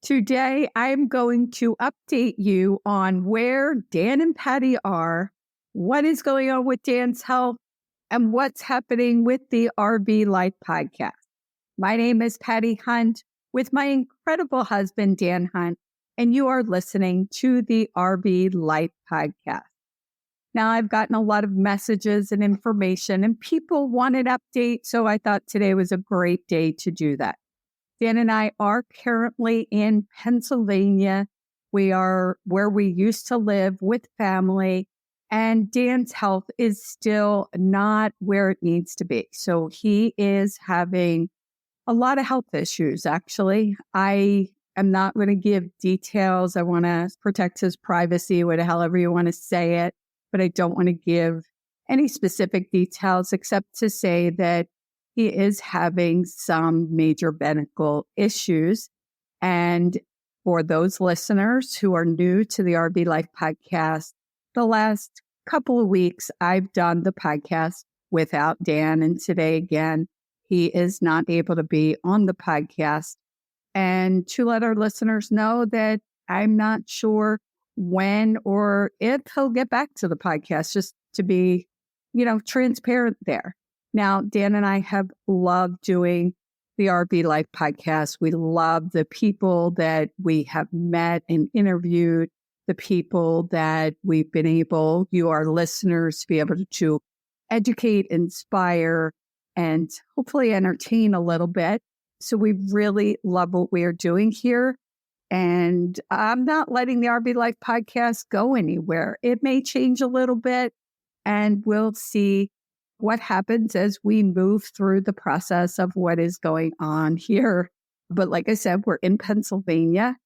Today, I'm going to update you on where Dan and Patti are, what is going on with Dan's health, and what's happening with the RV Life podcast. My name is Patti Hunt with my incredible husband, Dan Hunt, and you are listening to the RV Life podcast. Now, I've gotten a lot of messages and information, and people wanted updates, so I thought today was a great day to do that. Dan and I are currently in Pennsylvania. We are where we used to live with family, and Dan's health is still not where it needs to be. So he is having a lot of health issues, actually. I am not going to give details. I want to protect his privacy, however you want to say it, but I don't want to give any specific details except to say that he is having some major medical issues. And for those listeners who are new to the RV Life podcast, the last couple of weeks, I've done the podcast without Dan. And today, again, he is not able to be on the podcast. And to let our listeners know that I'm not sure when or if he'll get back to the podcast, just to be, transparent there. Now, Dan and I have loved doing the RV Life podcast. We love the people that we have met and interviewed, the people that we've been able, you, our listeners, to be able to educate, inspire, and hopefully entertain a little bit. So we really love what we are doing here. And I'm not letting the RV Life podcast go anywhere. It may change a little bit, and we'll see what happens as we move through the process of what is going on here. But like I said, we're in Pennsylvania.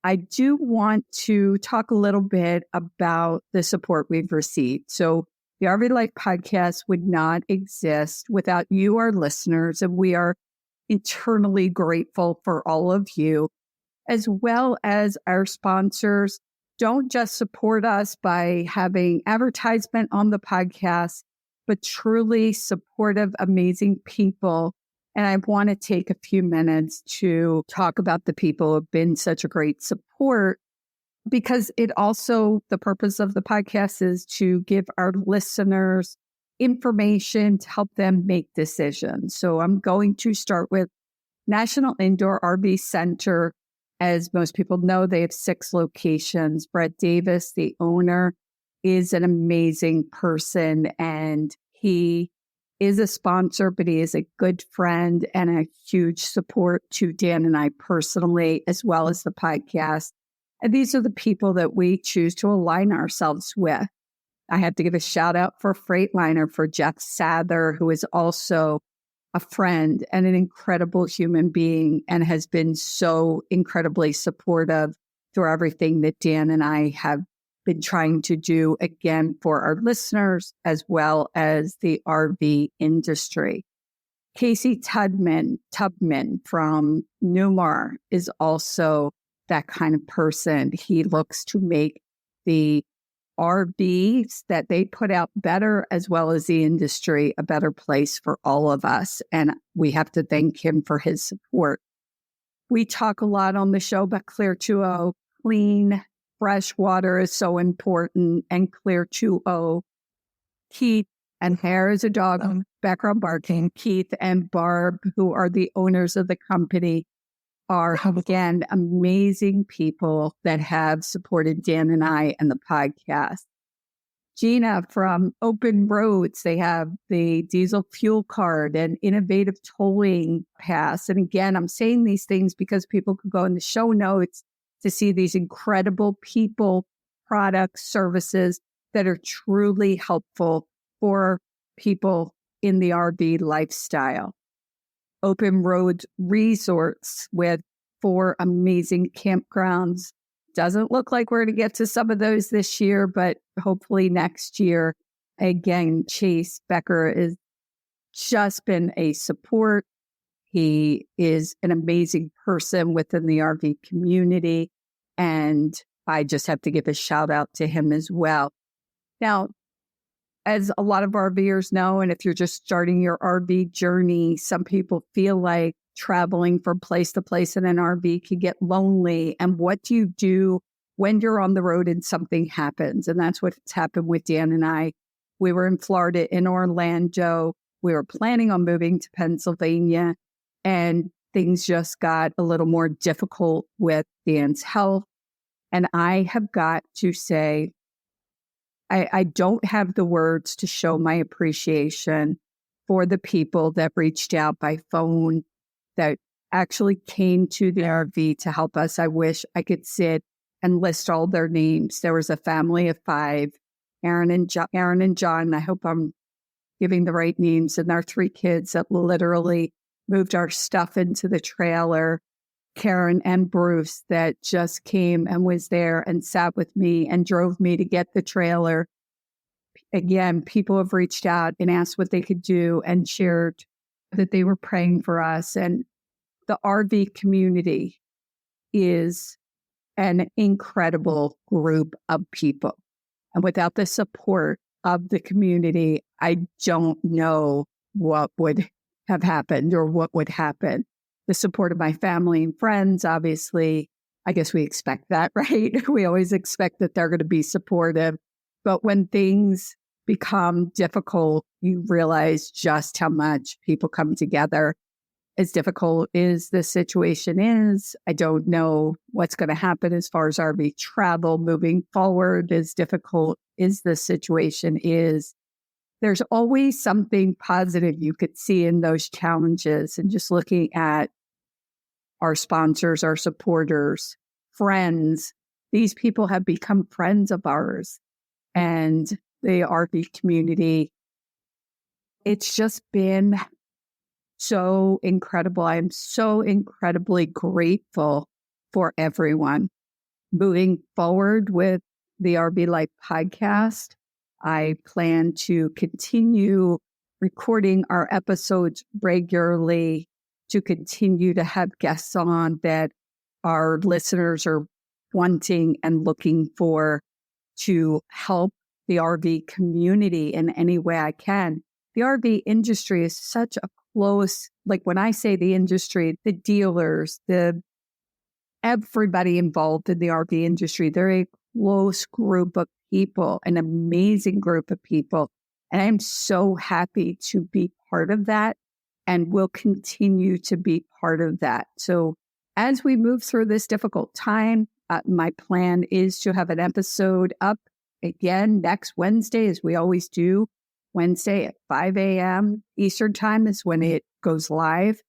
I do want to talk a little bit about the support we've received. So the RV Life podcast would not exist without you, our listeners, and we are eternally grateful for all of you, as well as our sponsors. Don't just support us by having advertisement on the podcast, but truly supportive, amazing people. And I want to take a few minutes to talk about the people who have been such a great support, because it also, the purpose of the podcast is to give our listeners information to help them make decisions. So I'm going to start with National Indoor RV Center. As most people know, they have 6 locations. Brett Davis, the owner, is an amazing person, and he is a sponsor, but he is a good friend and a huge support to Dan and I personally, as well as the podcast. And these are the people that we choose to align ourselves with. I have to give a shout out for Freightliner, for Jeff Sather, who is also a friend and an incredible human being and has been so incredibly supportive through everything that Dan and I have been trying to do, again, for our listeners as well as the RV industry. Casey Tubman from Newmar is also that kind of person. He looks to make the RVs that they put out better, as well as the industry, a better place for all of us. And we have to thank him for his support. We talk a lot on the show about Clear 2.0. Clean, fresh water is so important. And Clear 2.0, Keith, and Hair is a dog, background barking, Keith and Barb, who are the owners of the company, are, again, amazing people that have supported Dan and I and the podcast. Gina from Open Roads, they have the diesel fuel card and innovative tolling pass. And again, I'm saying these things because people could go in the show notes to see these incredible people, products, services that are truly helpful for people in the RV lifestyle. Open Roads Resorts with 4 amazing campgrounds. Doesn't look like we're going to get to some of those this year, but hopefully next year. Again, Chase Becker has just been a support. He is an amazing person within the RV community, and I just have to give a shout out to him as well. Now, as a lot of RVers know, and if you're just starting your RV journey, some people feel like traveling from place to place in an RV can get lonely. And what do you do when you're on the road and something happens? And that's what's happened with Dan and I. We were in Florida, in Orlando. We were planning on moving to Pennsylvania, and things just got a little more difficult with Dan's health. And I have got to say, I don't have the words to show my appreciation for the people that reached out by phone, that actually came to the RV to help us. I wish I could sit and list all their names. There was a family of 5, Aaron and John. I hope I'm giving the right names, and our 3 kids that literally moved our stuff into the trailer. Karen and Bruce that just came and was there and sat with me and drove me to get the trailer. Again, people have reached out and asked what they could do and shared that they were praying for us. And the RV community is an incredible group of people. And without the support of the community, I don't know what would have happened or what would happen. The support of my family and friends, obviously, I guess we expect that, right? We always expect that they're going to be supportive. But when things become difficult, you realize just how much people come together. As difficult as the situation is, I don't know what's going to happen as far as RV travel moving forward. As difficult as the situation is, there's always something positive you could see in those challenges. And just looking at our sponsors, our supporters, friends, these people have become friends of ours. And the RV community, it's just been so incredible. I am so incredibly grateful for everyone. Moving forward with the RV Life podcast, I plan to continue recording our episodes regularly, to continue to have guests on that our listeners are wanting and looking for, to help the RV community in any way I can. The RV industry is such a close, like when I say the industry, the dealers, everybody involved in the RV industry, they're a close group of people, an amazing group of people. And I'm so happy to be part of that, and will continue to be part of that. So as we move through this difficult time, my plan is to have an episode up again next Wednesday, as we always do. Wednesday at 5 a.m. Eastern Time is when it goes live.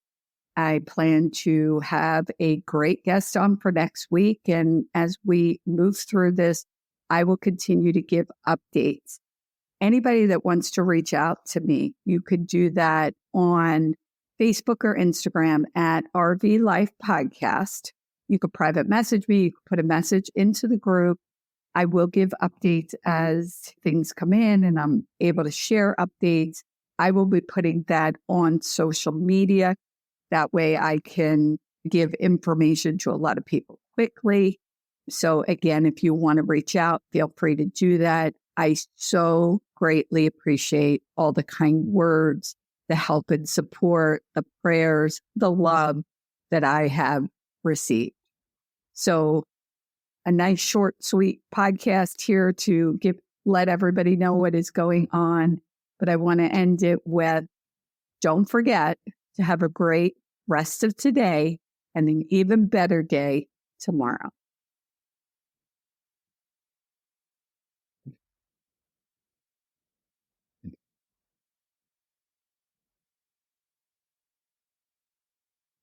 I plan to have a great guest on for next week. And as we move through this, I will continue to give updates. Anybody that wants to reach out to me, you could do that on Facebook or Instagram at RV Life Podcast. You could private message me. You could put a message into the group. I will give updates as things come in and I'm able to share updates. I will be putting that on social media. That way I can give information to a lot of people quickly. So again, if you want to reach out, feel free to do that. I so greatly appreciate all the kind words, the help and support, the prayers, the love that I have received. So a nice, short, sweet podcast here to let everybody know what is going on. But I want to end it with, don't forget to have a great rest of today and an even better day tomorrow.